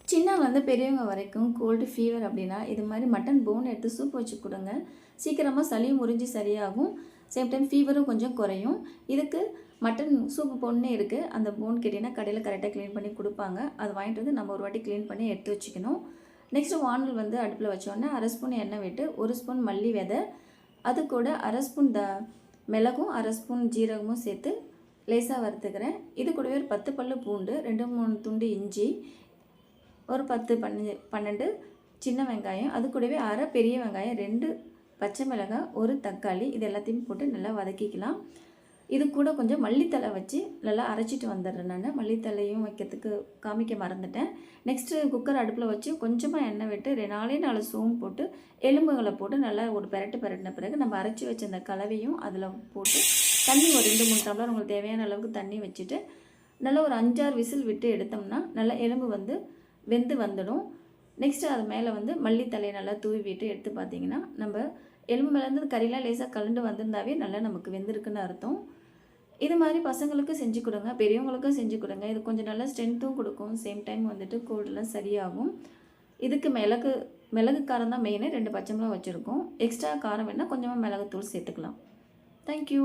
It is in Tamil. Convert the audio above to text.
சின்னவங்கலேருந்து பெரியவங்க வரைக்கும் கோல்டு ஃபீவர் அப்படின்னா இது மாதிரி மட்டன் போன் எடுத்து சூப் வச்சு கொடுங்க. சீக்கிரமாக சளியும் முறிஞ்சி சரியாகும். சேம் டைம் ஃபீவரும் கொஞ்சம் குறையும். இதுக்கு மட்டன் சூப்பு போன்னே இருக்குது. அந்த போன் கேட்டிங்கன்னா கடையில் கரெக்டாக க்ளீன் பண்ணி கொடுப்பாங்க. அது வாங்கிட்டு வந்து நம்ம ஒரு வாட்டி க்ளீன் பண்ணி எடுத்து வச்சுக்கணும். நெக்ஸ்ட்டு வானல் வந்து அடுப்பில் வச்சோடனே 1/2 ஸ்பூன் எண்ணெய் விட்டு 1 ஸ்பூன் மல்லி விதை, அது கூட 1/2 ஸ்பூன் மிளகும் 1/2 ஸ்பூன் ஜீரகமும் சேர்த்து லேசாக வறுத்துக்கிறேன். இது கூடவே ஒரு 10 பல்லு பூண்டு, 2-3 துண்டு இஞ்சி, ஒரு 10-12 சின்ன வெங்காயம், அது கூடவே அரை பெரிய வெங்காயம், 2 பச்சை மிளகாய், ஒரு தக்காளி, இது எல்லாத்தையும் போட்டு நல்லா வதக்கிக்கலாம். இது கூட கொஞ்சம் மல்லித்தலை வச்சு நல்லா அரைச்சிட்டு வந்துடுறேன். நான் மல்லித்தலையும் வைக்கிறதுக்கு காமிக்க மறந்துட்டேன். நெக்ஸ்ட்டு குக்கர் அடுப்பில் வச்சு கொஞ்சமாக எண்ணெய் விட்டு 4 சோம்பு போட்டு எலும்புகளை போட்டு நல்லா ஒரு பெரட்டின பிறகு நம்ம அரைச்சி வச்ச அந்த கலவையும் அதில் போட்டு தண்ணி ஒரு 2-3 டம்ளர் உங்களுக்கு தேவையான அளவுக்கு தண்ணி வச்சுட்டு நல்லா ஒரு 5-6 விசில் விட்டு எடுத்தோம்னா நல்லா எலும்பு வந்து வெந்து வந்துடும். நெக்ஸ்ட்டு அது மேலே வந்து மல்லித்தலையை நல்லா தூவி விட்டு எடுத்து பார்த்திங்கன்னா நம்ம எலும்பு மேலேருந்து கறிலாம் லேசாக கலண்டு வந்திருந்தாவே நல்லா நமக்கு வெந்திருக்குன்னு அர்த்தம். இது மாதிரி பசங்களுக்கு செஞ்சு கொடுங்க, பெரியவங்களுக்கும் செஞ்சு கொடுங்க. இது கொஞ்சம் நல்லா ஸ்ட்ரென்த்தும் கொடுக்கும். சேம் டைம் வந்துட்டு கோல்டெலாம் சரியாகும். இதுக்கு மிளகு காரம் தான் மெயின். 2 பச்சை மிளகா வச்சுருக்கோம். எக்ஸ்ட்ரா காரம் வேணால் கொஞ்சமாக மிளகுத்தூள் சேர்த்துக்கலாம். தேங்க்யூ.